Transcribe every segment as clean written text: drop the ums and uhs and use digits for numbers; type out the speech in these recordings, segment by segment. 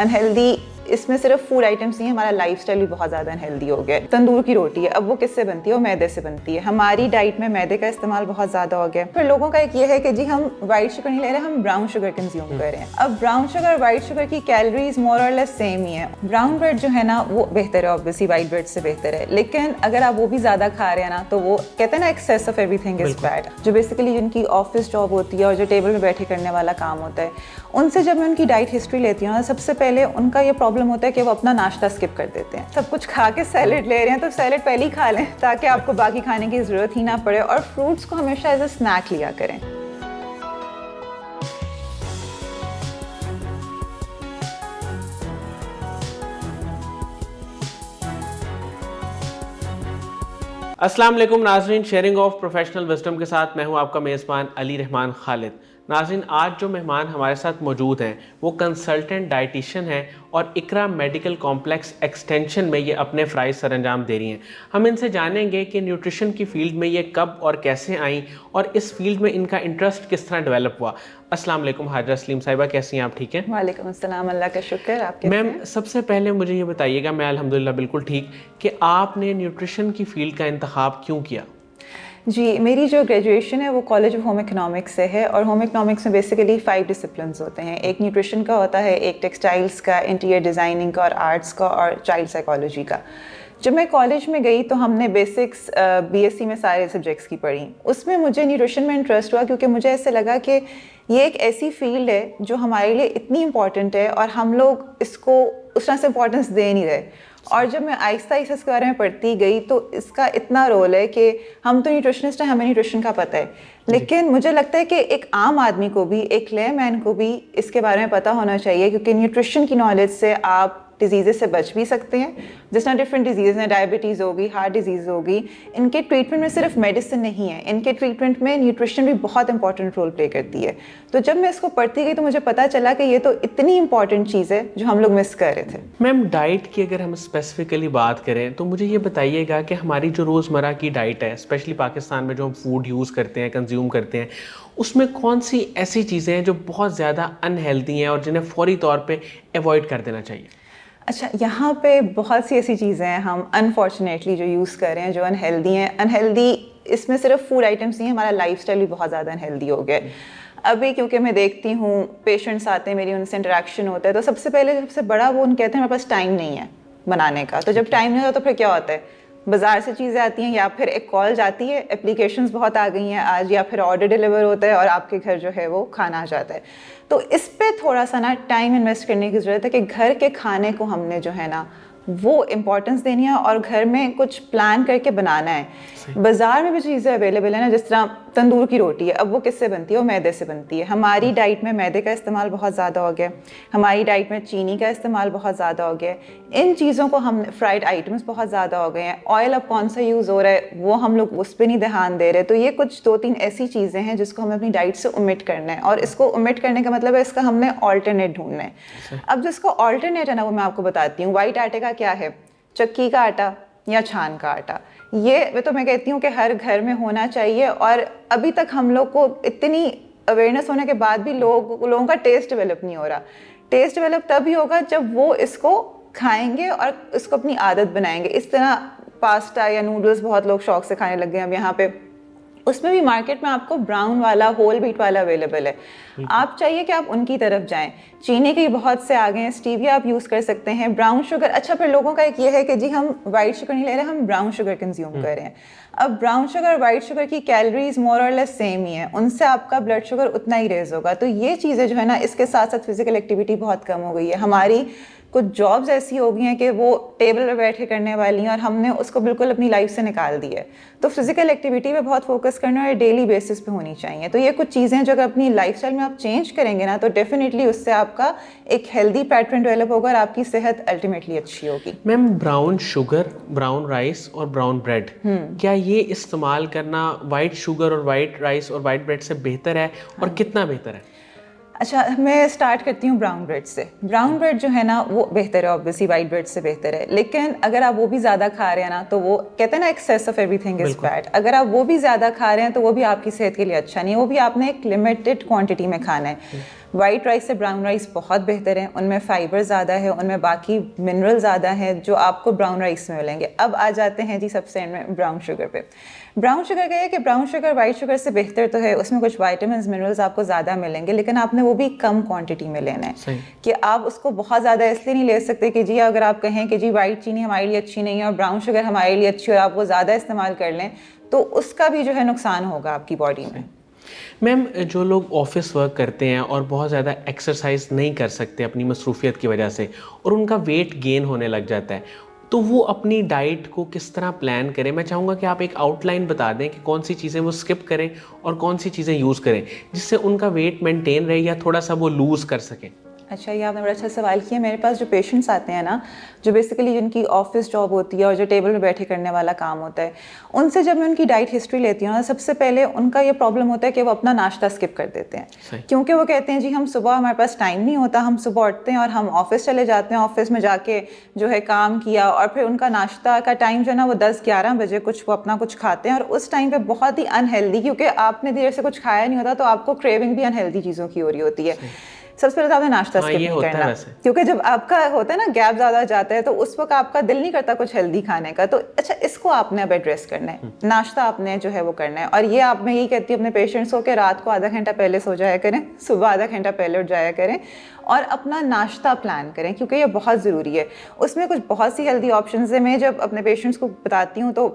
Unhealthy इसमें सिर्फ food items नहीं है, हमारा लाइफस्टाइल भी बहुत ज़्यादा अनहेल्दी हो गया है। तंदूर की रोटी है, अब वो किससे बनती है? वो मैदे से बनती है। हमारी डाइट में मैदे का इस्तेमाल बहुत ज़्यादा हो गया है। फिर लोगों का एक ये है कि जी हम वाइट शुगर नहीं ले रहे, हम ब्राउन शुगर कंज्यूम कर रहे हैं। अब ब्राउन शुगर और वाइट शुगर की कैलोरीज मोर और लेस सेम ही है। ब्राउन ब्रेड जो है ना वो बेहतर है, ऑब्वियसली वाइट ब्रेड से बेहतर है, लेकिन अगर आप वो भी ज़्यादा खा रहे हैं ना तो वो कहते हैं ना excess of everything is bad. जो बेसिकली जिनकी ऑफिस जॉब होती है और जो टेबल पे बैठे करने वाला काम होता है, उनसे जब मैं उनकी डाइट हिस्ट्री लेती हूँ, सबसे पहले उनका ये प्रॉब्लम होता है कि वो अपना नाश्ता स्किप कर देते हैं। सब कुछ खा के सैलेड ले रहे हैं तो सैलेड पहले ही खा लें ताकि आपको बाकी खाने की ज़रूरत ही ना पड़े, और फ्रूट्स को हमेशा एज अ स्नैक लिया करें। अस्सलाम वालेकुम नाज़रीन, शेयरिंग ऑफ प्रोफेशनल विजडम के साथ मैं हूं आपका मेज़बान अली रहमान खालिद। नाज़रीन, आज जो मेहमान हमारे साथ मौजूद हैं वो कंसल्टेंट डाइटिशियन हैं और इकरा मेडिकल कॉम्प्लेक्स एक्सटेंशन में ये अपने फ़राइज़ सरअंजाम दे रही हैं। हम इनसे जानेंगे कि न्यूट्रिशन की फ़ील्ड में ये कब और कैसे आई और इस फील्ड में इनका इंटरेस्ट किस तरह डेवलप हुआ। अस्सलाम वालेकुम हाजरा सलीम साहिबा, कैसी हैं आप? ठीक हैं? वालेकुम अस्सलाम, अल्लाह का शुक्र। आप कैसे मैम, हैं? सबसे पहले मुझे ये बताइएगा, मैं अल्हम्दुलिल्लाह बिल्कुल ठीक, कि आपने न्यूट्रिशन की फ़ील्ड का इंतखाब क्यों किया? जी, मेरी जो ग्रेजुएशन है वो कॉलेज ऑफ होम इकोनॉमिक्स से है, और होम इकोनॉमिक्स में बेसिकली 5 डिसिप्लिन्स होते हैं। एक न्यूट्रिशन का होता है, एक टेक्सटाइल्स का, इंटीरियर डिज़ाइनिंग का और आर्ट्स का, और चाइल्ड साइकोलॉजी का। जब मैं कॉलेज में गई तो हमने बेसिक्स बीएससी में सारे सब्जेक्ट्स की पढ़ी। उसमें मुझे न्यूट्रिशन में इंटरेस्ट हुआ क्योंकि मुझे ऐसे लगा कि ये एक ऐसी फील्ड है जो हमारे लिए इतनी इम्पॉर्टेंट है और हम लोग इसको उस तरह से इम्पोर्टेंस दे नहीं रहे। और जब मैं आहिस्ता आहिस्ता इसके बारे में पढ़ती गई तो इसका इतना रोल है कि हम तो न्यूट्रिशनिस्ट हैं, हमें न्यूट्रिशन का पता है, लेकिन मुझे लगता है कि एक आम आदमी को भी, एक लेमैन को भी इसके बारे में पता होना चाहिए, क्योंकि न्यूट्रिशन की नॉलेज से आप डिजीज़ से बच भी सकते हैं। जिस तरह डिफरेंट डिजीज़ हैं, डायबिटीज़ होगी, हार्ट डिजीज़ होगी, इनके ट्रीटमेंट में सिर्फ मेडिसिन नहीं है, इनके ट्रीटमेंट में न्यूट्रिशन भी बहुत इंपॉर्टेंट रोल प्ले करती है। तो जब मैं इसको पढ़ती गई तो मुझे पता चला कि ये तो इतनी इंपॉर्टेंट चीज़ है जो हम लोग मिस कर रहे थे। मैम, डाइट की अगर हम स्पेसिफिकली बात करें तो मुझे ये बताइएगा कि हमारी जो रोज़मर्रा की डाइट है, स्पेशली पाकिस्तान में जो हम फूड यूज़ करते हैं, कंज्यूम करते हैं, उसमें कौन सी ऐसी चीज़ें हैं जो बहुत ज़्यादा अनहेल्दी हैं और जिन्हें फौरी तौर पे अवॉइड कर देना चाहिए? अच्छा, यहाँ पे बहुत सी ऐसी चीज़ें हैं हम अनफॉर्चुनेटली जो यूज़ कर रहे हैं जो अनहेल्दी हैं। अनहेल्दी इसमें सिर्फ फूड आइटम्स नहीं है, हमारा लाइफस्टाइल भी बहुत ज़्यादा अनहेल्दी हो गया है। अभी क्योंकि मैं देखती हूँ पेशेंट्स आते हैं, मेरी उनसे इंटरेक्शन होता है, तो सबसे पहले सबसे बड़ा वो उन कहते हैं मेरे पास टाइम नहीं है बनाने का। तो जब टाइम नहीं होता तो फिर क्या होता है, बाज़ार से चीज़ें आती हैं या फिर एक कॉल जाती है, एप्लीकेशंस बहुत आ गई हैं आज, या फिर ऑर्डर डिलीवर होता है और आपके घर जो है वो खाना आ जाता है। तो इस पे थोड़ा सा ना टाइम इन्वेस्ट करने की ज़रूरत है कि घर के खाने को हमने जो है ना वो इम्पोर्टेंस देनी है और घर में कुछ प्लान करके बनाना है। बाज़ार में भी चीज़ें अवेलेबल है ना, जिस तरह तंदूर की रोटी है, अब वो किससे बनती है? वो मैदे से बनती है। हमारी डाइट में मैदे का इस्तेमाल बहुत ज़्यादा हो गया, हमारी डाइट में चीनी का इस्तेमाल बहुत ज़्यादा हो गया, इन चीज़ों को हम फ्राइड आइटम्स बहुत ज़्यादा हो गए हैं, ऑयल अब कौन सा यूज़ हो रहा है वो हम लोग उस पर नहीं ध्यान दे रहे। तो ये कुछ 2-3 ऐसी चीज़ें हैं जिसको हमें अपनी डाइट से ओमिट करना है, और इसको ओमिट करने का मतलब है इसका हमने ऑल्टरनेट ढूंढना है। अब जिसको ऑल्टरनेट है ना वो मैं आपको बताती हूँ। वाइट आटे का क्या है? चक्की का आटा या छान का आटा। ये तो मैं कहती हूँ कि हर घर में होना चाहिए, और अभी तक हम लोग को इतनी अवेयरनेस होने के बाद भी लोगों का टेस्ट डेवलप नहीं हो रहा। टेस्ट डेवलप तभी होगा जब वो इसको खाएंगे और इसको अपनी आदत बनाएंगे। इस तरह पास्ता या नूडल्स बहुत लोग शौक से खाने लग गए हैं अब यहाँ पे, उसमें भी मार्केट में आपको ब्राउन वाला, होल व्हीट वाला अवेलेबल है। आप चाहिए कि आप उनकी तरफ जाएं। चीनी के बहुत से आ गए हैं, स्टीविया आप यूज़ कर सकते हैं, ब्राउन शुगर। अच्छा, फिर लोगों का एक ये है कि जी हम वाइट शुगर नहीं ले रहे, हम ब्राउन शुगर कंज्यूम कर रहे हैं। अब ब्राउन शुगर और वाइट शुगर की कैलोरीज मोर और लेस सेम ही है, उनसे आपका ब्लड शुगर उतना ही रेज होगा। तो ये चीज़ें जो है ना, इसके साथ साथ फिजिकल एक्टिविटी बहुत कम हो गई है। हमारी कुछ जॉब्स ऐसी हो गई हैं कि वो टेबल पर बैठ के करने वाली हैं और हमने उसको बिल्कुल अपनी लाइफ से निकाल दिया है। तो फिजिकल एक्टिविटी पे बहुत फोकस करना और डेली बेसिस पे होनी चाहिए। तो ये कुछ चीज़ें हैं जो अगर अपनी लाइफस्टाइल में आप चेंज करेंगे ना तो डेफिनेटली उससे आपका एक हेल्दी पैटर्न डेवलप होगा और आपकी सेहत अल्टीमेटली अच्छी होगी। Ma'am, brown sugar, brown rice और ब्राउन ब्रेड, क्या ये इस्तेमाल करना वाइट शुगर और वाइट राइस और वाइट ब्रेड से बेहतर है और कितना बेहतर है? अच्छा, मैं स्टार्ट करती हूँ ब्राउन ब्रेड से। ब्राउन ब्रेड जो है ना वो बेहतर है, ऑब्वियसली वाइट ब्रेड से बेहतर है, लेकिन अगर आप वो भी ज़्यादा खा रहे हैं ना तो वो कहते हैं ना excess of everything is bad. अगर आप वो भी ज़्यादा खा रहे हैं तो वो भी आपकी सेहत के लिए अच्छा नहीं है, वो भी आपने एक लिमिटेड क्वांटिटी में खाना है। वाइट राइस से ब्राउन राइस बहुत बेहतर है, उनमें फाइबर ज़्यादा है, उनमें बाकी मिनरल ज़्यादा है जो आपको ब्राउन राइस में मिलेंगे। अब आ जाते हैं जी सबसे एंड में ब्राउन शुगर पे। ब्राउन शुगर क्या है कि ब्राउन शुगर वाइट शुगर से बेहतर तो है, उसमें कुछ वाइटामिन मिनरल्स आपको ज़्यादा मिलेंगे, लेकिन आपने वो भी कम क्वांटिटी में लेना है कि आप उसको बहुत ज़्यादा इसलिए नहीं ले सकते कि जी अगर आप कहें कि जी वाइट चीनी हमारे लिए अच्छी नहीं है और ब्राउन शुगर हमारे लिए अच्छी है और आप वो ज़्यादा इस्तेमाल कर लें तो उसका भी जो है नुकसान होगा आपकी बॉडी में। मैम, जो लोग ऑफिस वर्क करते हैं और बहुत ज़्यादा एक्सरसाइज नहीं कर सकते अपनी मसरूफियत की वजह से और उनका वेट गेन होने लग जाता है, तो वो अपनी डाइट को किस तरह प्लान करें? मैं चाहूँगा कि आप एक आउटलाइन बता दें कि कौन सी चीज़ें वो स्किप करें और कौन सी चीज़ें यूज़ करें जिससे उनका वेट मेंटेन रहे या थोड़ा सा वो लूज़ कर सकें। अच्छा, ये आपने बड़ा अच्छा सवाल किया। मेरे पास जो पेशेंट्स आते हैं ना, जो बेसिकली जिनकी ऑफिस जॉब होती है और जो टेबल पे बैठे करने वाला काम होता है, उनसे जब मैं उनकी डाइट हिस्ट्री लेती हूँ ना, सबसे पहले उनका ये प्रॉब्लम होता है कि वो अपना नाश्ता स्किप कर देते हैं। क्योंकि वो कहते हैं जी हम सुबह, हमारे पास टाइम नहीं होता, हम सुबह उठते हैं और हम ऑफिस चले जाते हैं, ऑफिस में जाके जो है काम किया और फिर उनका नाश्ता का टाइम जो है ना वो 10-11 बजे कुछ वो अपना कुछ खाते हैं और उस टाइम पे बहुत ही अनहेल्दी, क्योंकि आपने देर से कुछ खाया नहीं होता तो आपको क्रेविंग भी अनहेल्दी चीज़ों की हो रही होती है। सबसे पहले तो आपने नाश्ता स्किप नहीं करना, क्योंकि जब आपका होता है ना गैप ज़्यादा जाता है तो उस वक्त आपका दिल नहीं करता कुछ हेल्दी खाने का, तो अच्छा इसको आपने अब एड्रेस करना है। नाश्ता आपने जो है वो करना है, और ये आप, मैं यही कहती हूँ अपने पेशेंट्स को कि रात को आधा घंटा पहले सो जाया करें, सुबह आधा घंटा पहले उठ जाया करें और अपना नाश्ता प्लान करें, क्योंकि ये बहुत ज़रूरी है। उसमें कुछ बहुत सी हेल्दी ऑप्शंस है। मैं जब अपने पेशेंट्स को बताती हूँ तो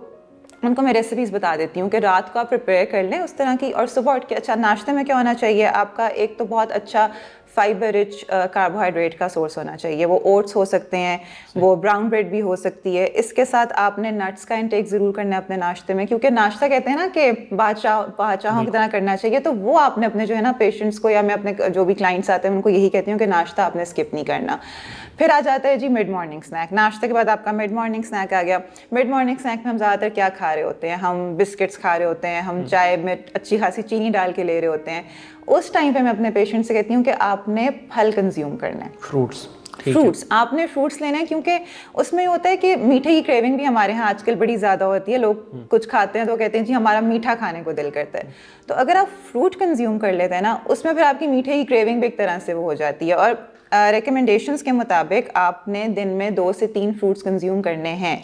उनको मैं रेसिपीज़ बता देती हूँ कि रात को आप प्रिपेयर कर लें उस तरह की, और सुबह उठ के अच्छा नाश्ते में क्या होना चाहिए आपका, एक तो बहुत अच्छा फाइबर रिच कार्बोहाइड्रेट का सोर्स होना चाहिए। वो ओट्स हो सकते हैं, वो ब्राउन ब्रेड भी हो सकती है। इसके साथ आपने नट्स का इंटेक ज़रूर करना है अपने नाश्ते में, क्योंकि नाश्ता कहते हैं ना कि बादशाहों की तरह करना चाहिए, तो वो आपने अपने जो है ना पेशेंट्स को, या मैं अपने जो भी क्लाइंट्स आते हैं उनको यही कहती हूँ कि नाश्ता आपने स्किप नहीं करना। फिर आ जाता है जी मिड मॉर्निंग स्नैक। नाश्ते के बाद आपका मिड मॉर्निंग स्नैक आ गया। मिड मॉर्निंग स्नैक में हम ज़्यादातर क्या खा रहे होते हैं, हम बिस्किट्स खा रहे होते हैं, हम चाय में अच्छी खासी चीनी डाल के ले रहे होते हैं। उस टाइम पे मैं अपने पेशेंट से कहती हूँ कि आपने फल कंज्यूम करना है, फ्रूट्स आपने फ्रूट्स लेने हैं, क्योंकि उसमें ये होता है कि मीठे की क्रेविंग भी हमारे यहाँ आजकल बड़ी ज़्यादा होती है। लोग कुछ खाते हैं तो कहते हैं जी हमारा मीठा खाने को दिल करता है, तो अगर आप फ्रूट कंज्यूम कर लेते हैं ना, उसमें फिर आपकी मीठे की क्रेविंग भी एक तरह से वो हो जाती है। और रिकमेंडेशंस के मुताबिक आपने दिन में 2 से 3 फ्रूट्स कंज्यूम करने हैं।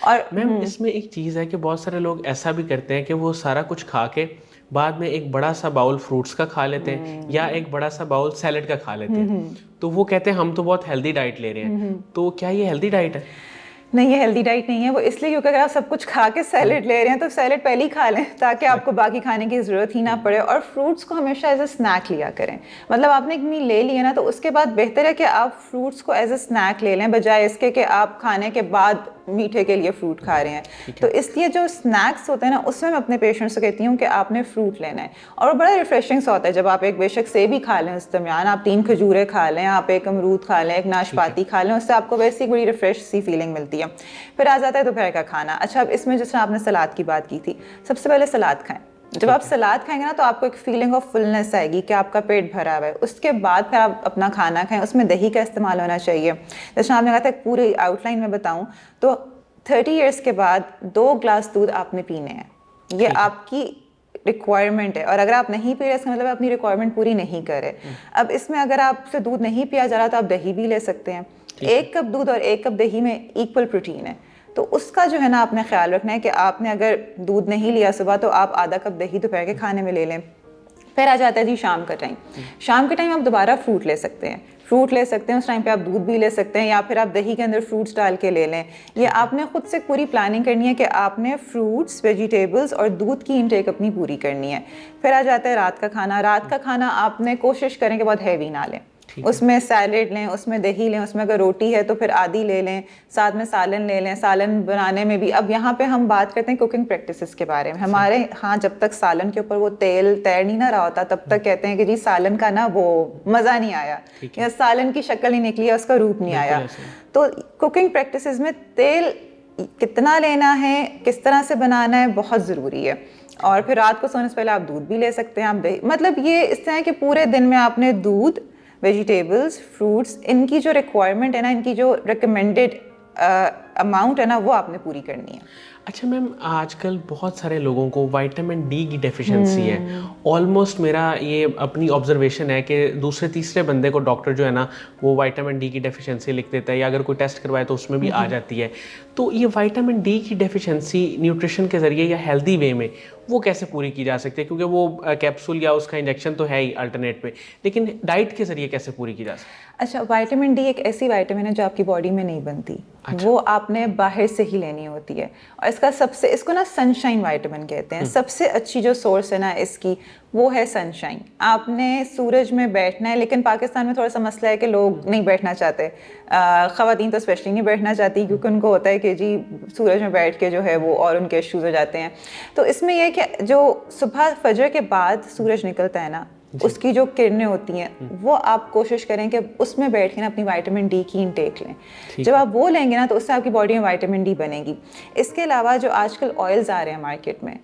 और मैम इसमें एक चीज़ है कि बहुत सारे लोग ऐसा भी करते हैं कि वो सारा कुछ खा के बाद में एक बड़ा सा बाउल फ्रूट्स का खा लेते हैं या एक बड़ा सा बाउल सैलेड का खा लेते हैं, तो वो कहते हैं हम तो बहुत हेल्दी डाइट ले रहे हैं। तो क्या ये हेल्दी डाइट है? नहीं, ये हेल्दी डाइट नहीं है। वो इसलिए क्योंकि अगर आप सब कुछ खा के सैलेड ले रहे हैं तो सैलेड पहले ही खा लें ताकि आपको बाकी खाने की ज़रूरत ही ना पड़े। और फ्रूट्स को हमेशा एज अ स्नैक लिया करें। मतलब आपने एक मील ले लिया ना, तो उसके बाद बेहतर है कि आप फ्रूट्स को एज अ स्नैक ले लें, बजाय इसके कि आप खाने के बाद मीठे के लिए फ्रूट खा रहे हैं। तो इसलिए जो स्नैक्स होते हैं ना, उसमें मैं अपने पेशेंट्स से कहती हूँ कि आपने फ्रूट लेना है, और वो बड़ा रिफ्रेशिंग सा होता है जब आप एक बेशक सेब ही खा लें, इस दरमियान आप 3 खजूरें खा लें, आप एक अमरूद खा लें, एक नाशपाती खा लें, उससे आपको वैसी बड़ी रिफ्रेश सी फीलिंग मिलती है। फिर आ जाता है दोपहर का खाना। अच्छा, अब इसमें जिस तरह आपने सलाद की बात की थी, सबसे पहले सलाद खाएं। जब आप सलाद खाएंगे ना तो आपको एक फीलिंग ऑफ फुलनेस आएगी कि आपका पेट भरा हुआ है। उसके बाद फिर आप अपना खाना खाएं, उसमें दही का इस्तेमाल होना चाहिए। जैसे आपने कहा था पूरी आउटलाइन में बताऊं तो 30 इयर्स के बाद 2 ग्लास दूध आपने पीने हैं, ये आपकी रिक्वायरमेंट है। और अगर आप नहीं पी रहे इसका मतलब अपनी रिक्वायरमेंट पूरी नहीं कर रहे। अब इसमें अगर आपसे दूध नहीं पिया जा रहा तो आप दही भी ले सकते हैं। 1 कप दूध और 1 कप दही में इक्वल प्रोटीन है, तो उसका जो है ना आपने ख्याल रखना है कि आपने अगर दूध नहीं लिया सुबह तो आप आधा कप दही दोपहर के खाने में ले लें। फिर आ जाता है जी शाम का टाइम। शाम के टाइम आप दोबारा फ्रूट ले सकते हैं, उस टाइम पे आप दूध भी ले सकते हैं, या फिर आप दही के अंदर फ्रूट्स डाल के ले लें। ये आपने खुद से पूरी प्लानिंग करनी है कि आपने फ्रूट्स, वेजिटेबल्स और दूध की इंटेक अपनी पूरी करनी है। फिर आ जाता है रात का खाना। रात का खाना आपने कोशिश करें कि बहुत हैवी ना लें, उसमें सैलेड लें, उसमें दही लें, उसमें अगर रोटी है तो फिर आधी ले लें, साथ में सालन ले लें। सालन बनाने में भी अब यहाँ पे हम बात करते हैं कुकिंग प्रैक्टिसेस के बारे में। हमारे हाँ जब तक सालन के ऊपर वो तेल तैर नहीं ना रहा होता तब तक कहते हैं कि जी सालन का ना वो मज़ा नहीं आया, या सालन की शक्ल नहीं निकली, उसका रूप नहीं आया। तो कुकिंग प्रैक्टिसेस में तेल कितना लेना है, किस तरह से बनाना है, बहुत ज़रूरी है। और फिर रात को सोने से पहले आप दूध भी ले सकते हैं, आप दही, मतलब ये इस तरह कि पूरे दिन में आपने दूध, वेजिटेबल्स, फ्रूट्स, इनकी जो रिक्वायरमेंट है ना, इनकी जो रिकमेंडेड अमाउंट है ना वो आपने पूरी करनी है। अच्छा मैम, आजकल बहुत सारे लोगों को विटामिन डी की डेफिशिएंसी है। ऑलमोस्ट मेरा ये अपनी ऑब्जर्वेशन है कि दूसरे तीसरे बंदे को डॉक्टर जो है ना वो विटामिन डी की डेफिशिएंसी लिख देता है, या अगर कोई टेस्ट करवाए तो उसमें भी आ जाती है। तो ये विटामिन डी की डेफिशिएंसी न्यूट्रिशन के ज़रिए या हेल्दी वे में वो कैसे पूरी की जा सकती है? क्योंकि वो कैप्सूल या उसका इंजेक्शन तो है ही अल्टरनेट पे, लेकिन डाइट के ज़रिए कैसे पूरी की जा सकती है? अच्छा, विटामिन डी एक ऐसी विटामिन है जो आपकी बॉडी में नहीं बनती। अच्छा। वो आपने बाहर से ही लेनी होती है, और इसको ना सनशाइन विटामिन कहते हैं। सबसे अच्छी जो सोर्स है ना इसकी वो है सनशाइन। आपने सूरज में बैठना है, लेकिन पाकिस्तान में थोड़ा सा मसला है कि लोग नहीं बैठना चाहते, ख़वातीन तो स्पेशली नहीं बैठना चाहती, क्योंकि उनको होता है कि जी सूरज में बैठ के जो है वो और उनके इश्यूज़ हो जाते हैं। तो इसमें यह कि जो सुबह फजर के बाद सूरज निकलता है ना, उसकी जो किरणें होती हैं वो आप कोशिश करें कि उसमें बैठ के ना अपनी विटामिन डी की इनटेक लें। जब आप वो लेंगे ना तो उससे आपकी बॉडी में विटामिन डी बनेगी। इसके अलावा जो आजकल ऑयल्स आ रहे हैं मार्केट में,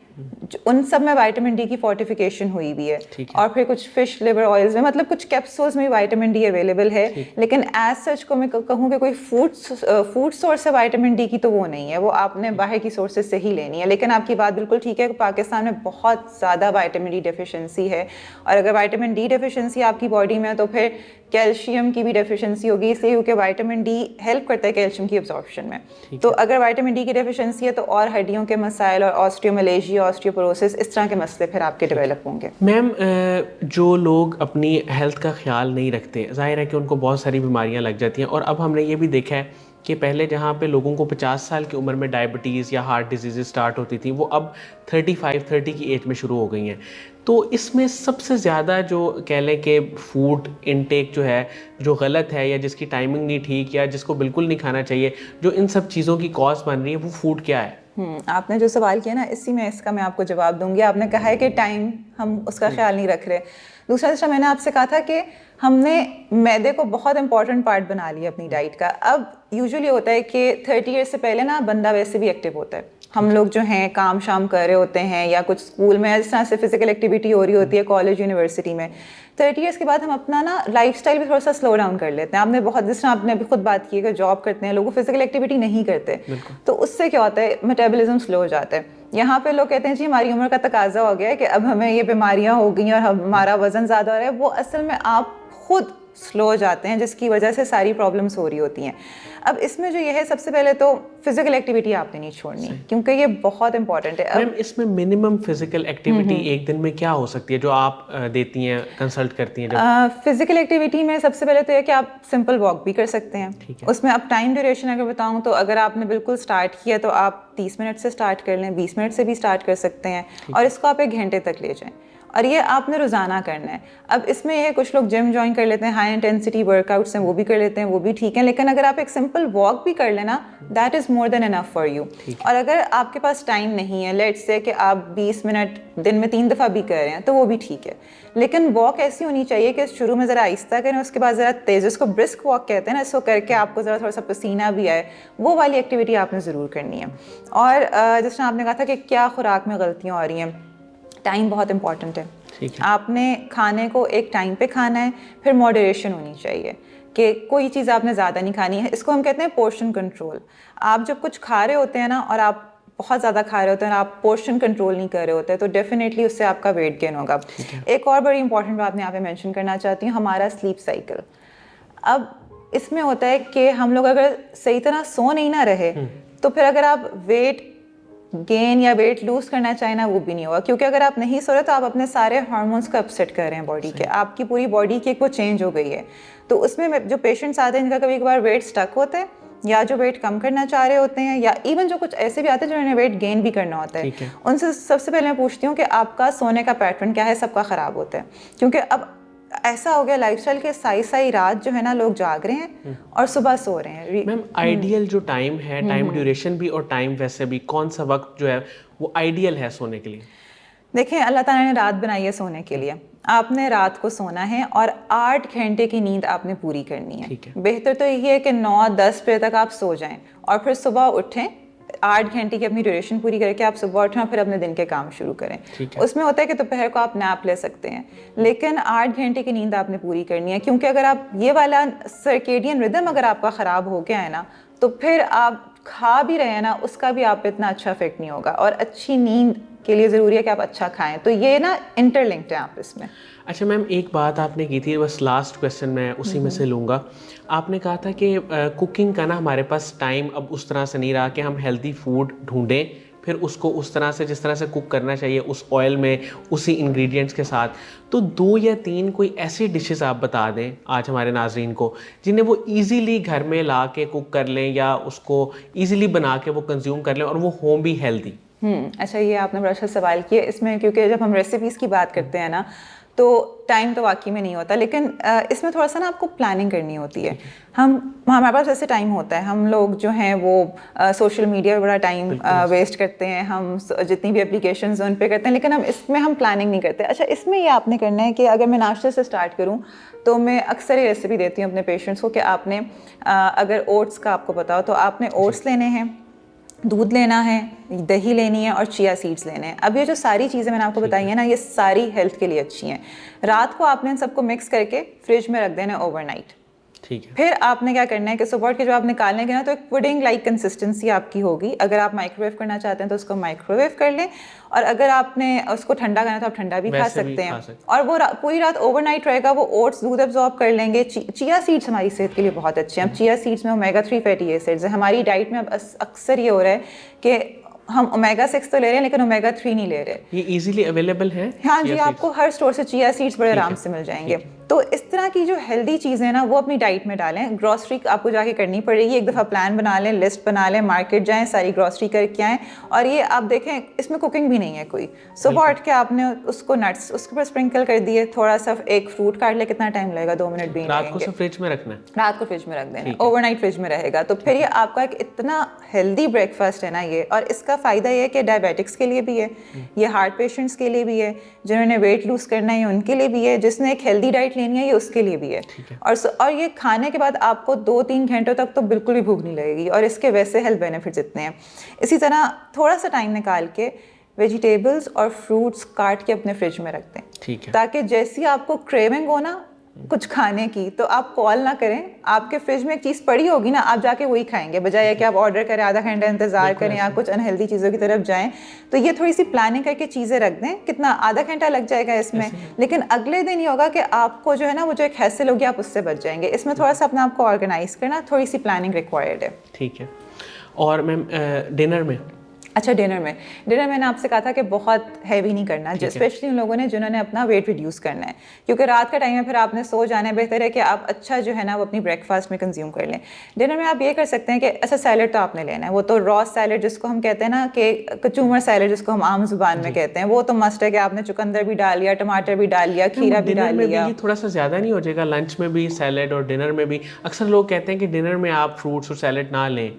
उन सब में विटामिन डी की फोर्टिफिकेशन हुई भी है। और फिर कुछ फिश लिवर ऑयल्स में, मतलब कुछ कैप्सूल्स में विटामिन डी अवेलेबल है। लेकिन एज सच को मैं कहूँ कि कोई फूड सोर्स है विटामिन डी की तो वो नहीं है, वो आपने बाहर की सोर्सेज से ही लेनी है। लेकिन आपकी बात बिल्कुल ठीक है कि पाकिस्तान में बहुत ज़्यादा विटामिन डी डेफिशिएंसी है, और अगर विटामिन डी डेफिशिएंसी आपकी बॉडी में है तो फिर कैल्शियम की भी डेफिशिएंसी होगी, इसलिए क्योंकि विटामिन डी हेल्प करता है कैल्शियम की एब्जॉर्प्शन में। तो अगर विटामिन डी की डेफिशिएंसी है तो और हड्डियों के मसाइल और ऑस्टियोमलेजिया, ऑस्टियोपोरोसिस, इस तरह के मसले फिर आपके डेवलप होंगे। मैम, जो लोग अपनी हेल्थ का ख्याल नहीं रखते, जाहिर है कि उनको बहुत सारी बीमारियां लग जाती हैं। और अब हमने ये भी देखा है कि पहले जहाँ पे लोगों को 50 साल की उम्र में डायबिटीज़ या हार्ट डिजीज़ स्टार्ट होती थी, वो अब 30 की एज में शुरू हो गई हैं। तो इसमें सबसे ज़्यादा जो कह लें कि फूड इनटेक जो है जो गलत है, या जिसकी टाइमिंग नहीं ठीक, या जिसको बिल्कुल नहीं खाना चाहिए, जो इन सब चीज़ों की कॉज बन रही है, वो फूड क्या है? आपने जो सवाल किया ना, इसी में इसका मैं आपको जवाब दूंगी। आपने कहा है कि टाइम हम उसका ख्याल नहीं रख रहे। दूसरा मैंने आपसे कहा था कि हमने मैदे को बहुत इंपॉर्टेंट पार्ट बना लिया अपनी डाइट का। अब यूजुअली होता है कि 30 ईयर्स से पहले ना बंदा वैसे भी एक्टिव होता है। हम लोग जो हैं काम शाम कर रहे होते हैं, या कुछ स्कूल में इस तरह से फिजिकल एक्टिविटी हो रही होती है, कॉलेज यूनिवर्सिटी में। 30 ईयर्स के बाद हम अपना ना लाइफस्टाइल भी थोड़ा सा स्लो डाउन कर लेते हैं। आपने बहुत, जिस तरह आपने अभी खुद बात की है कि जॉब करते हैं लोग, फिजिकल एक्टिविटी नहीं करते, तो उससे क्या होता है, मेटाबॉलिज्म स्लो हो जाता है। यहाँ पे लोग कहते हैं जी हमारी उम्र का तकाजा हो गया है कि अब हमें ये बीमारियां हो गई और हमारा वजन ज़्यादा हो रहा है। वो असल में आप खुद स्लो हो जाते हैं, जिसकी वजह से सारी प्रॉब्लम्स हो रही होती हैं। अब इसमें जो ये है, सबसे पहले तो फिजिकल एक्टिविटी आपने नहीं छोड़नी, क्योंकि ये बहुत इंपॉर्टेंट है। मैम, इसमें मिनिमम फिजिकल एक्टिविटी एक दिन में क्या हो सकती है जो आप देती हैं, कंसल्ट करती हैं? फिजिकल एक्टिविटी में सबसे पहले तो ये कि आप सिंपल वॉक भी कर सकते हैं। उसमें अब टाइम ड्यूरेशन अगर बताऊं तो अगर आपने बिल्कुल स्टार्ट किया तो आप 30 मिनट से स्टार्ट कर लें, 20 मिनट से भी स्टार्ट कर सकते हैं, और इसको आप 1 घंटे तक ले जाएं। और ये आपने रोज़ाना करना है। अब इसमें यह है, कुछ लोग जिम ज्वाइन कर लेते हैं, हाई इंटेंसिटी वर्कआउट्स हैं वो भी कर लेते हैं, वो भी ठीक है। लेकिन अगर आप एक सिंपल वॉक भी कर लेना, that is more than enough for you. और अगर आपके पास टाइम नहीं है, लेट्स से कि आप 20 मिनट दिन में 3 दफ़ा भी कर रहे हैं, तो वो भी ठीक है। लेकिन वॉक ऐसी होनी चाहिए कि शुरू में ज़रा आहिस्ता करें, उसके बाद ज़रा तेज़, इसको ब्रिस्क वॉक कहते हैं ना, इसको करके आपको ज़रा थोड़ा सा पसीना भी आए, वो वाली एक्टिविटी आपने ज़रूर करनी है। और जिस तरह आपने कहा था कि क्या खुराक में गलतियाँ हो रही हैं, टाइम बहुत इंपॉर्टेंट है। आपने खाने को एक टाइम पे खाना है, फिर मॉडरेशन होनी चाहिए कि कोई चीज़ आपने ज़्यादा नहीं खानी है। इसको हम कहते हैं पोर्शन कंट्रोल। आप जब कुछ खा रहे होते हैं ना, और आप बहुत ज़्यादा खा रहे होते हैं और आप पोर्शन कंट्रोल नहीं कर रहे होते, तो डेफिनेटली उससे आपका वेट गेन होगा। एक और बड़ी इंपॉर्टेंट बात मैं यहाँ पे मेंशन करना चाहती हूँ, हमारा स्लीप साइकिल। अब इसमें होता है कि हम लोग अगर सही तरह सो नहीं ना रहे, तो फिर अगर आप वेट गेन या वेट लूज करना चाहे ना, वो भी नहीं होगा। क्योंकि अगर आप नहीं सो रहे तो आप अपने सारे हार्मोन्स को अपसेट कर रहे हैं बॉडी के, आपकी पूरी बॉडी की एक वो चेंज हो गई है। तो उसमें जो पेशेंट्स आते हैं जिनका कभी कभार वेट स्टक होता है, या जो वेट कम करना चाह रहे होते हैं, या इवन जो कुछ ऐसे भी आते हैं जिन्होंने वेट गेन भी करना होता है, उनसे सबसे पहले मैं पूछती हूँ कि आपका सोने का पैटर्न क्या है। सबका ख़राब होता है, क्योंकि अब ऐसा हो गया लाइफस्टाइल के साई रात जो है ना, लोग जाग रहे हैं और सुबह सो रहे हैं। मैम, आइडियल जो टाइम है, टाइम ड्यूरेशन भी और टाइम वैसे भी, कौन सा वक्त जो है वो आइडियल है सोने के लिए? देखें, अल्लाह ताला ने रात बनाई है सोने के लिए। आपने रात को सोना है और 8 घंटे की नींद आपने पूरी करनी है। बेहतर तो यही है कि 9-10 बजे तक आप सो जाएं और फिर सुबह उठें, 8 घंटे की अपनी ड्यूरेशन पूरी करके आप सुबह उठें और फिर अपने दिन के काम शुरू करें। उसमें होता है कि दोपहर को आप नैप ले सकते हैं, लेकिन 8 घंटे की नींद आपने पूरी करनी है। क्योंकि अगर आप ये वाला सर्केडियन रिदम अगर आपका ख़राब हो गया है ना, तो फिर आप खा भी रहे हैं ना उसका भी आप पे इतना अच्छा इफेक्ट नहीं होगा। और अच्छी नींद के लिए ज़रूरी है कि आप अच्छा खाएं। तो ये ना इंटरलिंक्ड है आप इसमें। अच्छा मैम, एक बात आपने की थी, बस लास्ट क्वेश्चन मैं उसी में से लूँगा। आपने कहा था कि कुकिंग का ना हमारे पास टाइम अब उस तरह से नहीं रहा कि हम हेल्दी फूड ढूंढें, फिर उसको उस तरह से जिस तरह से कुक करना चाहिए उस ऑयल में उसी इंग्रेडिएंट्स के साथ। तो 2 या 3 कोई ऐसी डिशेस आप बता दें आज हमारे नाजरीन को जिन्हें वो इजीली घर में ला के कुक कर लें या उसको इजीली बना के वो कंज्यूम कर लें और वो हों भी हेल्दी। अच्छा, ये आपने बड़ा अच्छा सवाल किया इसमें, क्योंकि जब हम रेसिपीज़ की बात करते हैं ना तो टाइम तो वाकई में नहीं होता, लेकिन इसमें थोड़ा सा ना आपको प्लानिंग करनी होती है। हमारे पास ऐसे टाइम होता है, हम लोग जो हैं वो सोशल मीडिया पर बड़ा टाइम वेस्ट करते हैं, हम जितनी भी एप्लीकेशंस उन पे करते हैं, लेकिन हम इसमें हम प्लानिंग नहीं करते। अच्छा, इसमें ये आपने करना है कि अगर मैं नाश्ते से स्टार्ट करूँ तो मैं अक्सर ये रेसिपी देती हूँ अपने पेशेंट्स को कि आपने अगर ओट्स का आपको बताओ तो आपने ओट्स लेने हैं, दूध लेना है, दही लेनी है और चिया सीड्स लेने हैं। अब ये जो सारी चीज़ें मैंने आपको बताई हैं ना, ये सारी हेल्थ के लिए अच्छी हैं। रात को आपने इन सबको मिक्स करके फ्रिज में रख देना है ओवरनाइट। ठीक है। फिर आपने क्या करना है कि सुबह के जो आप निकालने के ना तो एक पुडिंग लाइक कंसिस्टेंसी आपकी होगी। अगर आप माइक्रोवेव करना चाहते हैं तो उसको माइक्रोवेव कर लें, और अगर आपने उसको ठंडा करना है तो आप ठंडा भी खा सकते हैं। और वो पूरी रात ओवरनाइट रहेगा, वो ओट्स दूध एब्जॉर्ब कर लेंगे। चिया सीड्स हमारी सेहत के लिए बहुत अच्छे हैं। अब चिया सीड्स में ओमेगा 3 फैटी एसिड्स है। हमारी डाइट में अब अक्सर ये हो रहा है कि हम ओमेगा 6 तो ले रहे हैं लेकिन ओमेगा 3 नहीं ले रहे। ये इजीली अवेलेबल है? हाँ जी, आपको हर स्टोर से चिया सीड्स बड़े आराम से मिल जाएंगे। तो इस तरह की जो हेल्दी चीज़ें हैं ना वो अपनी डाइट में डालें। ग्रॉसरी आपको जाके करनी पड़ेगी, एक दफ़ा प्लान बना लें, लिस्ट बना लें, मार्केट जाएं, सारी ग्रॉसरी करके आएँ। और ये आप देखें इसमें कुकिंग भी नहीं है कोई। सुबह उठ के आपने उसको नट्स उसके ऊपर स्प्रिंकल कर दिए, थोड़ा सा एक फ्रूट काट ले, कितना टाइम लगेगा? 2 मिनट भी नहीं लगेंगे। रात को फ्रिज में रखना है, रात को फ्रिज में रख देना, ओवरनाइट फ्रिज में रहेगा। तो फिर ये आपका एक इतना हेल्दी ब्रेकफास्ट है ना ये। और इसका फ़ायदा ये है कि डायबिटिक्स के लिए भी है, ये हार्ट पेशेंट्स के लिए भी है, जिन्होंने वेट लूज़ करना है उनके लिए भी है, जिसने एक हेल्दी डाइट लेनी है ये उसके लिए भी है। और ये खाने के बाद आपको 2-3 घंटों तक तो बिल्कुल भी भूख नहीं लगेगी, और इसके वैसे हेल्थ बेनिफिट्स इतने हैं। इसी तरह थोड़ा सा टाइम निकाल के वेजिटेबल्स और फ्रूट्स काट के अपने फ्रिज में रख दें। ठीक है। ताकि जैसी आपको क्रेविंग हो ना कुछ खाने की तो आप कॉल ना करें, आपके फ्रिज में एक चीज़ पड़ी होगी ना, आप जाके वही खाएंगे, बजाय कि आप ऑर्डर करें, आधा घंटा इंतजार करें या कुछ अनहेल्दी चीज़ों की तरफ जाएं। तो ये थोड़ी सी प्लानिंग करके चीज़ें रख दें। कितना आधा घंटा लग जाएगा इसमें, लेकिन अगले दिन ये होगा कि आपको जो है ना वो जो एक हैसल होगी आप उससे बच जाएंगे। इसमें थोड़ा सा अपने आप को ऑर्गेनाइज करना, थोड़ी सी प्लानिंग रिक्वायर्ड है। ठीक है। और मैम डिनर में? अच्छा, डिनर में मैंने आपसे कहा था कि बहुत हैवी नहीं करना, स्पेशली उन लोगों ने जिन्होंने अपना वेट रिड्यूस करना है, क्योंकि रात का टाइम है, फिर आपने सो जाना है। बेहतर है कि आप अच्छा जो है ना वो अपनी ब्रेकफास्ट में कंज्यूम कर लें। डिनर में आप ये कर सकते हैं कि अच्छा सैलड तो आपने लेना है, वो तो रॉ सैलड जिसको हम कहते हैं ना कि कचूमर सैलड जिसको हम आम जुबान में कहते हैं, वो तो मस्ट है कि आपने चुकंदर भी डाल लिया, टमाटर भी डाल लिया, खीरा भी डाल लिया। ये थोड़ा सा ज़्यादा नहीं हो जाएगा? लंच में भी सैलड और डिनर में भी अक्सर लोग कहते हैं कि डिनर में आप फ्रूट्स और सैलड ना लें।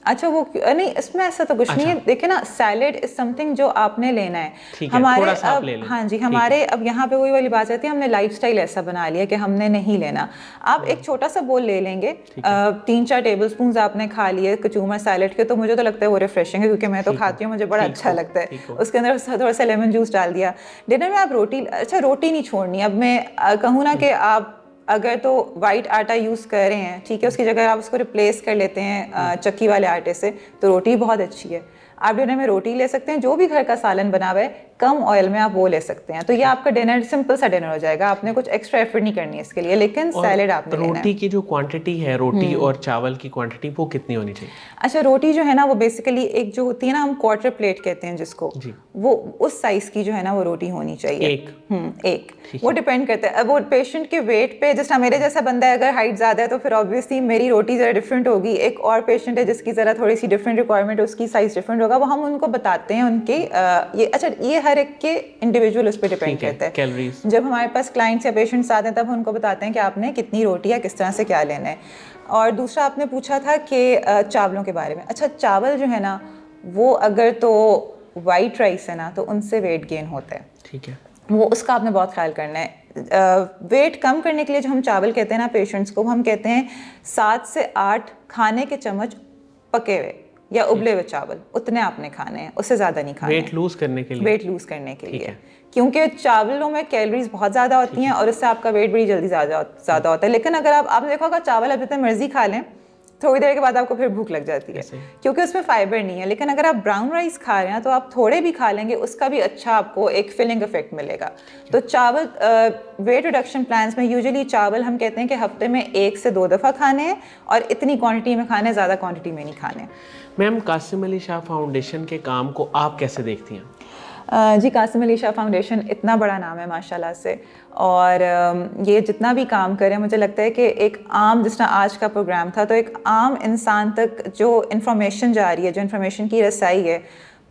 अच्छा, वो नहीं, इसमें ऐसा तो कुछ नहीं है। देखिए ना, सैलेड इज समथिंग जो आपने लेना है। हमारे अब हाँ जी, हमारे अब यहाँ पे वही वाली बात आती है, हमने लाइफस्टाइल ऐसा बना लिया कि हमने नहीं लेना। आप एक छोटा सा बोल ले लेंगे, 3-4 टेबलस्पून आपने खा लिए कचूमर सैलेड के, तो मुझे तो लगता है वो रिफ्रेशिंग है, क्योंकि मैं तो खाती हूँ, मुझे बड़ा अच्छा लगता है। उसके अंदर थोड़ा सा लेमन जूस डाल दिया। डिनर में आप रोटी, अच्छा रोटी नहीं छोड़नी। अब मैं कहूँ ना कि आप अगर तो वाइट आटा यूज़ कर रहे हैं, ठीक है, उसकी जगह आप उसको रिप्लेस कर लेते हैं चक्की वाले आटे से, तो रोटी बहुत अच्छी है। आप डिनर में रोटी ले सकते हैं, जो भी घर का सालन बना हुआ है कम ऑयल में आप वो ले सकते हैं। तो ये आपका डिनर सिंपल सा डिनर हो जाएगा, आपने कुछ एक्स्ट्रा एफर्ट नहीं करनी है इसके लिए। लेकिन सैलेड आपने लेना है। रोटी की जो क्वांटिटी है, रोटी और चावल की क्वांटिटी, वो कितनी होनी चाहिए? अच्छा, रोटी जो है ना वो बेसिकली एक जो होती है ना, हम क्वार्टर प्लेट कहते हैं जिसको, वो उस साइज की जो है ना वो रोटी होनी चाहिए। एक वो डिपेंड करता है, अब वो पेशेंट के वेट पे। जैसे मेरे जैसा बंदा है, अगर हाइट ज़्यादा है तो फिर ऑब्वियसली मेरी रोटी ज़रा डिफरेंट होगी। एक और पेशेंट है जिसकी ज़रा थोड़ी सी डिफरेंट रिक्वायरमेंट है, उसकी साइज़ डिफरेंट होगा, वो हम उनको बताते हैं उनके ये। अच्छा, ये हर एक के इंडिविजुअल उस पर डिपेंड करता है। कैलोरीज जब हमारे पास क्लाइंट्स या पेशेंट्स आते हैं तब उनको बताते हैं कि आपने कितनी रोटी या किस तरह से क्या लेना है। और दूसरा आपने पूछा था कि चावलों के बारे में। अच्छा, चावल जो है ना वो अगर तो वाइट राइस है ना तो उनसे वेट गेन होता है। ठीक है, वो उसका आपने बहुत ख्याल करना है। वेट कम करने के लिए जो हम चावल कहते हैं ना पेशेंट्स को, हम कहते हैं 7 से 8 खाने के चम्मच पके हुए या उबले हुए चावल, उतने आपने खाने हैं, उससे ज़्यादा नहीं खाने। वेट लूज करने के लिए? वेट लूज करने के लिए, क्योंकि चावलों में कैलोरीज बहुत ज़्यादा होती हैं और इससे आपका वेट बड़ी जल्दी ज़्यादा होता है। लेकिन अगर आप देखो, अगर चावल आप जितने मर्जी खा लें, थोड़ी देर के बाद आपको फिर भूख लग जाती है ऐसे। क्योंकि उसमें फाइबर नहीं है। लेकिन अगर आप ब्राउन राइस खा रहे हैं तो आप थोड़े भी खा लेंगे, उसका भी अच्छा आपको एक फिलिंग इफेक्ट मिलेगा। तो चावल वेट रिडक्शन प्लान्स में यूजुअली चावल हम कहते हैं कि हफ्ते में 1 से 2 दफ़ा खाने हैं और इतनी क्वांटिटी में खाने, ज़्यादा क्वांटिटी में नहीं खाने। मैम, कासिम अली शाह फाउंडेशन के काम को आप कैसे देखती हैं? जी, कासिम अली शाह फाउंडेशन इतना बड़ा नाम है माशाल्लाह से, और ये जितना भी काम करें, मुझे लगता है कि एक आम, जिस तरह आज का प्रोग्राम था, तो एक आम इंसान तक जो इन्फॉर्मेशन जा रही है, जो इन्फॉर्मेशन की रसाई है,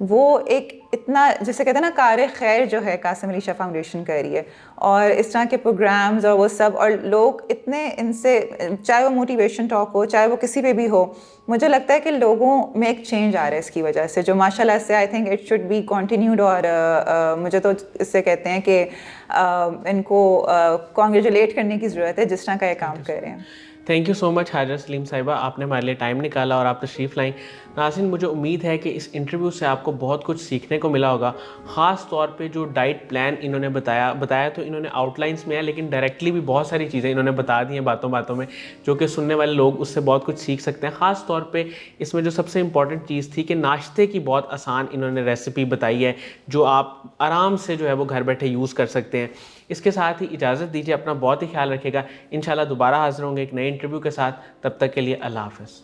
वो एक इतना, जिसे कहते हैं ना, कार खैर जो है कासिम अली शाह फाउंडेशन कर रही है। और इस तरह के प्रोग्राम्स और वो सब, और लोग इतने इनसे, चाहे वो मोटिवेशन टॉक हो, चाहे वो किसी पे भी हो, मुझे लगता है कि लोगों में एक चेंज आ रहा है इसकी वजह से, जो माशाल्लाह से I think it should be continued. और मुझे तो इससे कहते हैं कि इनको कॉन्ग्रेचुलेट करने की ज़रूरत है जिस तरह का ये काम कर रहे हैं। Thank you so much Hajra Saleem साहिबा, आपने हमारे लिए टाइम निकाला और आप तशरीफ़ लाई। नाज़रीन, मुझे उम्मीद है कि इस इंटरव्यू से आपको बहुत कुछ सीखने को मिला होगा। ख़ास तौर पे जो डाइट प्लान इन्होंने बताया तो इन्होंने आउटलाइंस में है, लेकिन डायरेक्टली भी बहुत सारी चीज़ें इन्होंने बता दी हैं बातों बातों में, जो कि सुनने वाले लोग उससे बहुत कुछ सीख सकते हैं। ख़ास तौर पे इसमें जो सबसे इंपॉर्टेंट चीज़ थी कि नाश्ते की बहुत आसान इन्होंने रेसिपी बताई है, जो आप आराम से जो है वो घर बैठे यूज़ कर सकते हैं। इसके साथ ही इजाज़त दीजिए, अपना बहुत ही ख्याल रखिएगा। इंशाल्लाह दोबारा हाज़िर होंगे एक नए इंटरव्यू के साथ। तब तक के लिए अल्लाह हाफ़िज़।